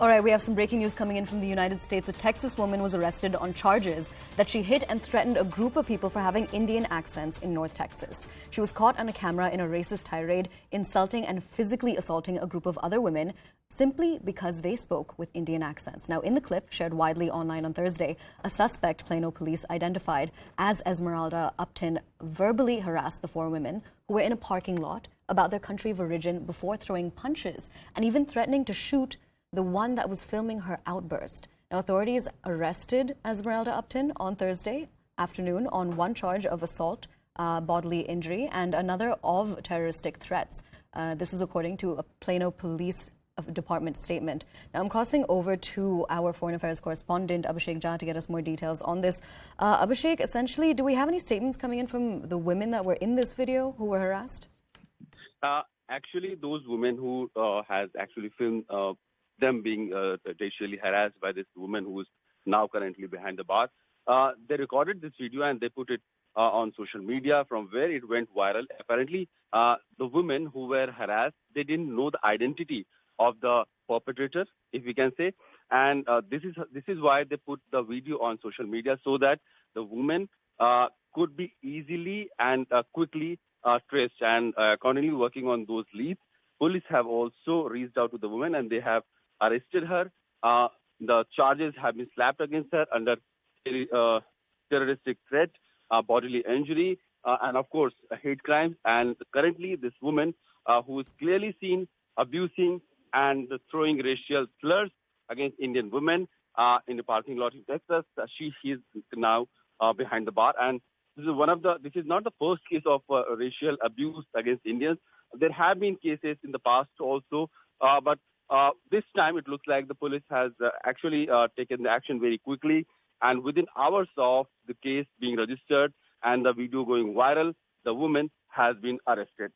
All right, we have some breaking news coming in from the United States. A Texas woman was arrested on charges that she hit and threatened a group of people for having Indian accents in North Texas. She was caught on a camera in a racist tirade, insulting and physically assaulting a group of other women simply because they spoke with Indian accents. Now, in the clip shared widely online on Thursday, a suspect Plano police identified as Esmeralda Upton verbally harassed the four women who were in a parking lot about their country of origin before throwing punches and even threatening to shoot the one that was filming her outburst. Now, authorities arrested Esmeralda Upton on Thursday afternoon on one charge of assault, bodily injury, and another of terroristic threats. This is according to a Plano Police Department statement. Now, I'm crossing over to our foreign affairs correspondent, Abhishek Jha, to get us more details on this. Abhishek, essentially, do we have any statements coming in from the women that were in this video who were harassed? Actually, those women who has actually filmed them being racially harassed by this woman who is now currently behind the bar. They recorded this video and they put it on social media, from where it went viral. Apparently, the women who were harassed, they didn't know the identity of the perpetrator, if we can say. And this is why they put the video on social media, so that the women could be easily and quickly traced. And accordingly, working on those leads, police have also reached out to the woman and they have arrested her. The charges have been slapped against her under terroristic threat, bodily injury, and of course, hate crimes. And currently, this woman who is clearly seen abusing and throwing racial slurs against Indian women in the parking lot in Texas, she is now behind the bar. And this is not the first case of racial abuse against Indians. There have been cases in the past also, but this time it looks like the police has actually taken the action very quickly, and within hours of the case being registered and the video going viral, the woman has been arrested.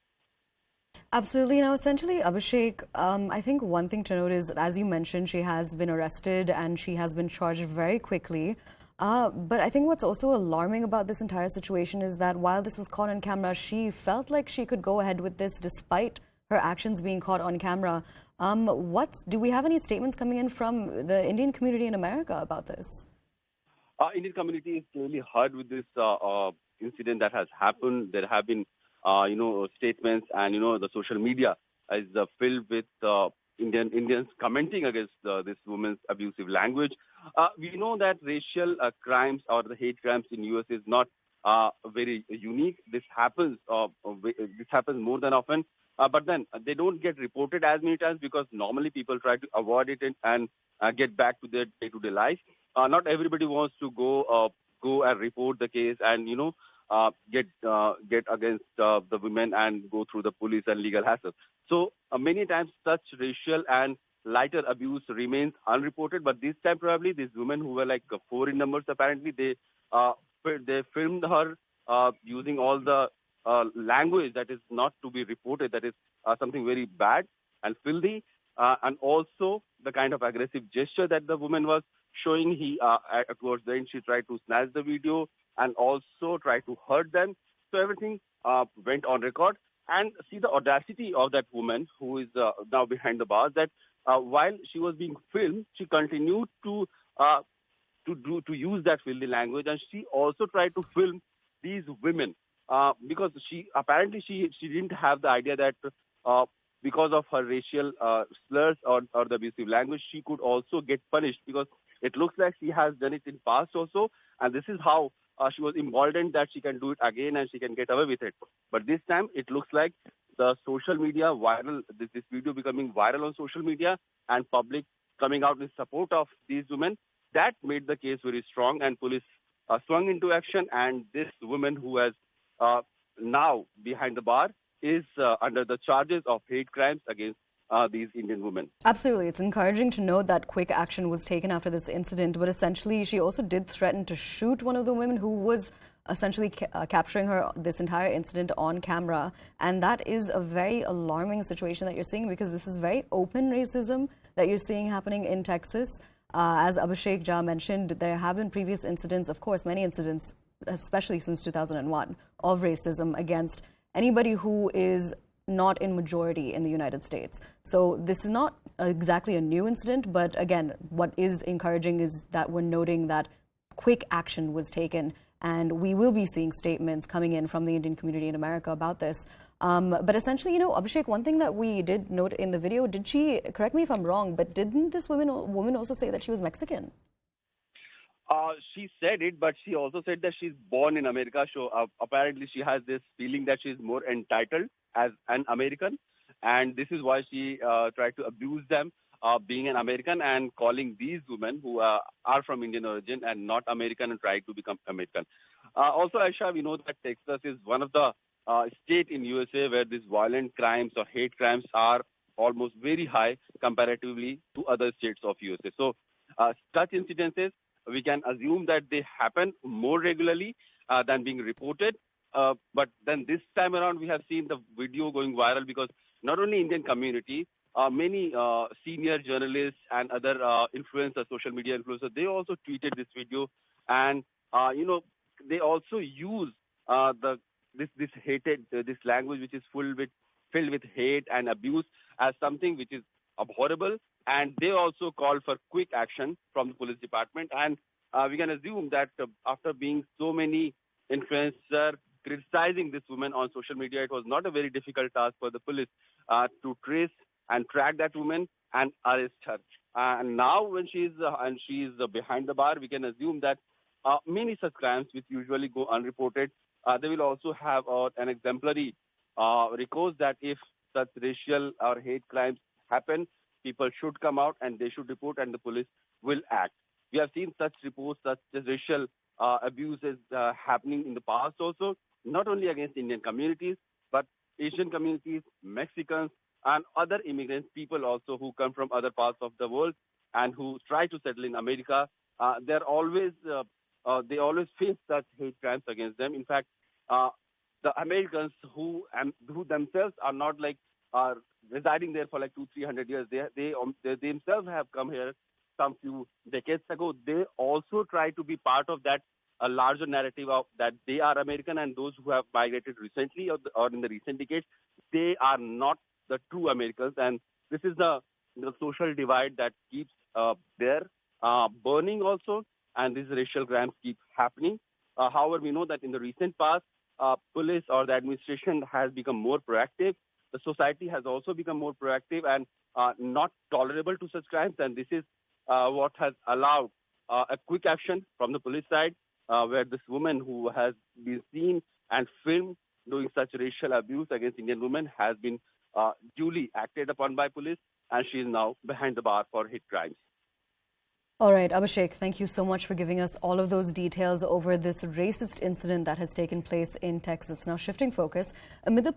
Absolutely. Now, essentially, Abhishek, I think one thing to note is, as you mentioned, she has been arrested and she has been charged very quickly. But I think what's also alarming about this entire situation is that while this was caught on camera, she felt like she could go ahead with this despite her actions being caught on camera. Do we have any statements coming in from the Indian community in America about this? Indian community is clearly hurt with this incident that has happened. There have been, statements, and the social media is filled with Indians commenting against this woman's abusive language. We know that racial crimes or the hate crimes in US is not very unique. This happens more than often. But then they don't get reported as many times because normally people try to avoid it and get back to their day-to-day life. Not everybody wants to go and report the case and get against the women and go through the police and legal hassle. So many times such racial and lighter abuse remains unreported. But this time probably these women who were like 4 in numbers, apparently they filmed her using all the language that is not to be reported, that is something very bad and filthy, and also the kind of aggressive gesture that the woman was showing. Towards the end, she tried to snatch the video and also tried to hurt them. So everything went on record. And see the audacity of that woman who is now behind the bars, that while she was being filmed, she continued to use that filthy language, and she also tried to film these women. Because she didn't have the idea that because of her racial slurs or the abusive language, she could also get punished, because it looks like she has done it in past also, and this is how she was emboldened that she can do it again and she can get away with it. But this time it looks like the social media viral, this video becoming viral on social media and public coming out in support of these women, that made the case very strong, and police swung into action. And this woman who has now behind the bar is under the charges of hate crimes against these Indian women. Absolutely. It's encouraging to know that quick action was taken after this incident, but essentially she also did threaten to shoot one of the women who was essentially capturing her this entire incident on camera. And that is a very alarming situation that you're seeing, because this is very open racism that you're seeing happening in Texas. As Abhishek Jha mentioned, there have been previous incidents, of course, many incidents, especially since 2001, of racism against anybody who is not in majority in the United States. So this is not exactly a new incident, but again, what is encouraging is that we're noting that quick action was taken, and we will be seeing statements coming in from the Indian community in America about this. But essentially, Abhishek, one thing that we did note in the video, did she, correct me if I'm wrong, but didn't this woman also say that she was Mexican? She said it, but she also said that she's born in America. So apparently she has this feeling that she's more entitled as an American. And this is why she tried to abuse them being an American and calling these women who are from Indian origin and not American and trying to become American. Also, Aisha, we know that Texas is one of the state in USA where these violent crimes or hate crimes are almost very high comparatively to other states of USA. So such incidences, we can assume that they happen more regularly than being reported. But then this time around, we have seen the video going viral because not only Indian community, many senior journalists and other influencers, social media influencers, they also tweeted this video, and they also use this language which is filled with hate and abuse as something which is abhorrible, and they also call for quick action from the police department. And we can assume that after being so many influencers criticizing this woman on social media, it was not a very difficult task for the police to trace and track that woman and arrest her. And now when she is behind the bar, we can assume that many such crimes which usually go unreported, they will also have an exemplary recourse that if such racial or hate crimes happen, people should come out and they should report and the police will act. We have seen such reports, such as racial abuses happening in the past also, not only against Indian communities, but Asian communities, Mexicans, and other immigrants, people also who come from other parts of the world and who try to settle in America. They always face such hate crimes against them. In fact, the Americans who themselves are not residing there for like 200-300 years, they themselves have come here some few decades ago. They also try to be part of that a larger narrative of that they are American, and those who have migrated recently or in the recent decades, they are not the true Americans. And this is the social divide that keeps there burning also, and these racial crimes keep happening. However, we know that in the recent past, police or the administration has become more proactive. The society has also become more proactive and not tolerable to such crimes, and this is what has allowed a quick action from the police side, where this woman who has been seen and filmed doing such racial abuse against Indian women has been duly acted upon by police, and she is now behind the bar for hate crimes. All right, Abhishek, thank you so much for giving us all of those details over this racist incident that has taken place in Texas. Now, shifting focus, amid the